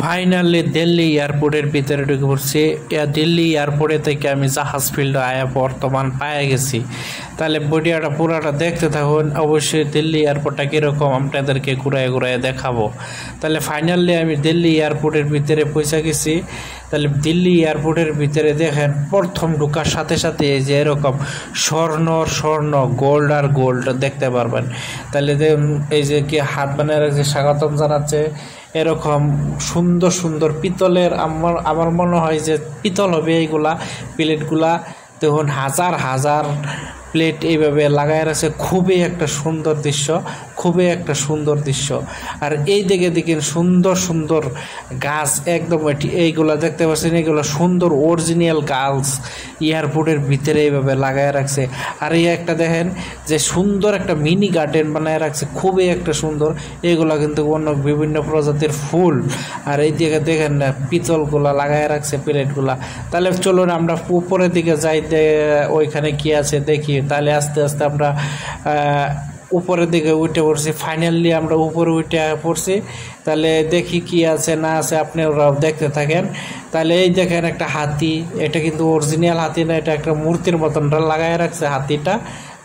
Finally Delhi এয়ারপোর্টের ভিতরে ঢুকে পড়ছি। দিল্লি এয়ারপোর্টে থেকে আমি জাহাজ ফিল্ডে আয়া বর্তমান পায়ে গেছি। তাহলে ভিডিওটা পুরাটা দেখতে থাকুন। অবশ্যই দিল্লি এয়ারপোর্টটা কীরকম আপনাদেরকে ঘুরায় ঘুরায় দেখাবো। তাহলে ফাইনালি আমি দিল্লি এয়ারপোর্টের ভিতরে পৌঁছে গেছি। তাহলে দিল্লি এয়ারপোর্টের ভিতরে দেখেন প্রথম ঢোকার সাথে সাথে এই যে এরকম স্বর্ণ গোল্ড আর গোল্ড দেখতে পারবেন। তাহলে এই যে কি হাত বানিয়ে রাখছে স্বাগতম জানাচ্ছে, এরকম সুন্দর সুন্দর পিতলের আমার মনে হয় যে পিতল হবে এইগুলা প্লেটগুলা। দেখুন হাজার হাজার প্লেট এইভাবে লাগাই রাখছে। খুবই একটা সুন্দর দৃশ্য। আর এই দিকে দেখেন সুন্দর সুন্দর গাছ একদম এইগুলা দেখতে পাচ্ছেন, এইগুলো সুন্দর অরিজিনাল গাছ এয়ারপোর্টের ভিতরে এইভাবে লাগাই রাখছে। আর এই একটা দেখেন যে সুন্দর একটা মিনি গার্ডেন বানায় রাখছে, খুবই একটা সুন্দর। এইগুলা কিন্তু অন্য বিভিন্ন প্রজাতির ফুল। আর এই দিকে দেখেন না পিতলগুলা লাগাই রাখছে প্লেটগুলা। তাহলে চলুন আমরা উপরের দিকে যাই, ওইখানে কি আছে দেখি। তাহলে আস্তে আস্তে আমরা উপরের দিকে উঠে পড়ছি। ফাইনালি আমরা উপরে উঠে পড়ছি। তাহলে দেখি কি আছে না আছে, আপনি ওরাও দেখতে থাকেন। তাহলে এই দেখেন একটা হাতি, এটা কিন্তু অরিজিনাল হাতি না, এটা একটা মূর্তির মতন লাগাই রাখছে হাতিটা।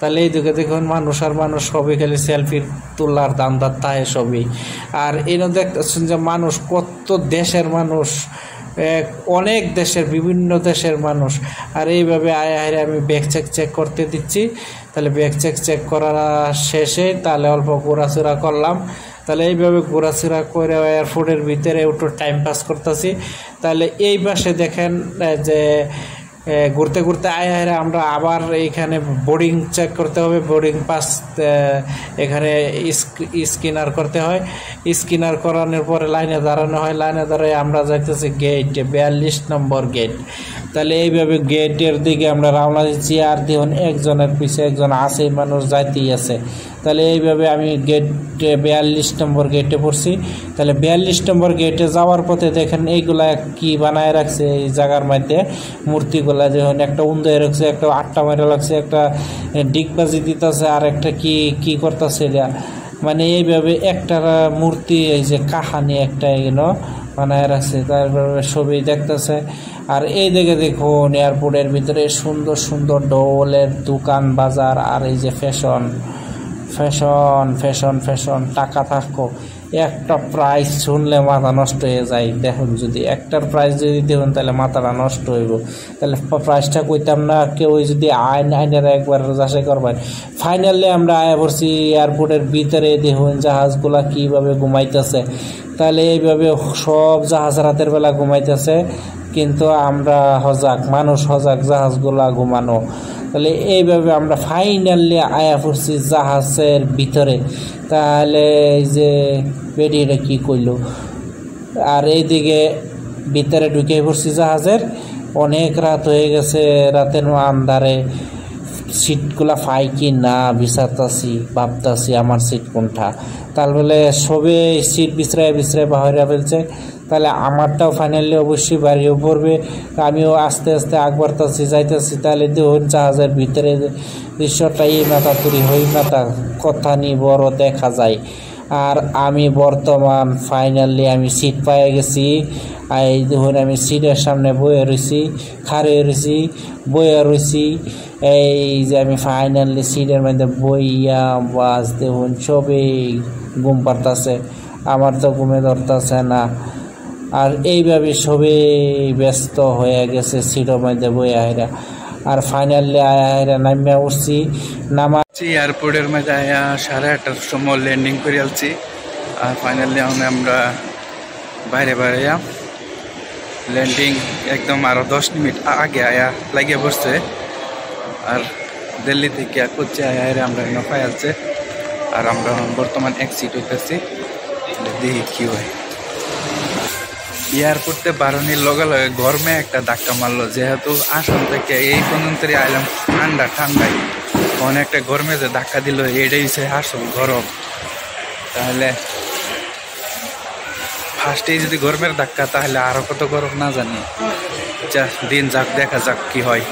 তাহলে এই দিকে দেখুন মানুষ আর মানুষ সবই খালি সেলফি তোলার দান্দার তাহে সবই। আর এনে দেখতেছেন যে মানুষ কত দেশের মানুষ, অনেক দেশের বিভিন্ন দেশের মানুষ। আর এইভাবে আয় আমি ব্যাগ চেক করতে দিচ্ছি। তাহলে ব্যাগ চেক করার শেষে তাহলে অল্প ঘোরাফেরা করলাম। তাহলে এইভাবে ঘোরাফেরা করে এয়ারপোর্টের ভিতরে একটু টাইম পাস করতেছি। তাহলে এই পাশে দেখেন যে ঘুরতে ঘুরতে আয়া আমরা আবার এইখানে বোর্ডিং চেক করতে হবে। বোর্ডিং পাস এখানে স্ক্যানার করতে হয়। স্ক্যানার করানোর পরে লাইনে দাঁড়ানো হয়। লাইনে দাঁড়ায় আমরা যাইতেছি গেট 42 নম্বর গেট। তাহলে এইভাবে গেটের দিকে আমরা রওনা দিচ্ছি। আর দেখুন একজনের পিছে একজন আছে, মানুষ যাইতেই আছে। তাহলে এইভাবে আমি গেট 42 নম্বর গেটে পড়ছি। তাহলে 42 নম্বর গেটে যাওয়ার পথে দেখেন এইগুলা কি বানায় রাখছে এই জায়গার মধ্যে মূর্তিগুলা। যখন একটা উন্দে রাখছে, একটা আটটা মারে লাগছে, একটা ডিগবাজি দিতেছে, আর একটা কি করতেছে এটা। মানে এইভাবে একটা মূর্তি এই যে কাহানি একটা এগুলো বানায় রাখছে, তারপরে ছবি দেখতেছে। আর এই দিকে দেখুন এয়ারপোর্টের ভিতরে সুন্দর সুন্দর ডোলের দোকান বাজার। আর এই যে ফ্যাশন টাকা থাকো। একটা প্রাইস শুনলে মাথা নষ্ট হয়ে যায়। দেখুন যদি একটার প্রাইস যদি দেখুন তাহলে মাথাটা নষ্ট হইব। তাহলে প্রাইসটা কইতাম না, কেউ যদি আইনের একবার যাচাই করবেন। ফাইনালি আমরা আয়া পড়ছি এয়ারপোর্টের ভিতরে। দেখুন জাহাজগুলা কিভাবে ঘুমাইতেছে। তাহলে এইভাবে সব জাহাজ রাতের বেলা ঘুমাইতেছে, কিন্তু আমরা মানুষ হজাক জাহাজগুলা ঘুমানো। তাহলে এইভাবে আমরা ফাইনালি আয়া পড়ছি জাহাজের ভিতরে। তাহলে এই যে বেরিয়ে কি করলো। আর এইদিকে ভিতরে ঢুকে পড়ছি জাহাজের। অনেক রাত হয়ে গেছে, রাতের আন্ধারে সিটগুলা পাই কি না ভাবতাছি আমার সিট কোনটা। তাহলে সবে সিট বিছরায় বাহিরে ফেলছে। তাহলে আমারটাও ফাইনালি অবশ্যই বাড়িও পড়বে। আমিও আস্তে আস্তে বাড়তাছি যাইতেছি। তাহলে দেখুন জাহাজের ভিতরে দৃশ্যটা এই মাথা তুরি হই মাথা কথা নিয়ে বড় দেখা যায়। আর আমি বর্তমান ফাইনালি আমি সিট পেয়ে গেছি। এই দেখুন আমি সিটের সামনে বয়ে রয়েছি। এই যে আমি ফাইনালি সিটের মধ্যে বইয়া বাস দেখুন সবই ঘুম পাড়তাছে, আমার তো ঘুমে ধরতেছে না। আর এইভাবে সবই ব্যস্ত হয়ে গেছে সিটের মধ্যে বইয়া হেরা। আর ফাইনালি আয়া নামিয়া উঠছি। এয়ারপোর্টের মধ্যে আয়া 8:30টার সময় ল্যান্ডিং করে আসছি। আর ফাইনালি আমরা বাইরে ল্যান্ডিং একদম আরো 10 মিনিট আগে আয়া লাগিয়ে বসছে। আর দিল্লি থেকে কোচে আয়া আমরা নফাই আছে। আর আমরা বর্তমান এক্সিট হইতেছি, দেখি কি হয়। এয়ারপোর্টে বারণির লগে গরমে একটা ধাক্কা মারলো। যেহেতু আসাম থেকে এই পর্যন্ত আইলাম ঠান্ডায়, অনেকটা গরমে যে ধাক্কা দিল এটাই হচ্ছে আসল গরম। তাহলে ফার্স্টেই যদি গরমের ধাক্কা, তাহলে আরো কত গরম না জানি। দিন যাক, দেখা যাক কি হয়।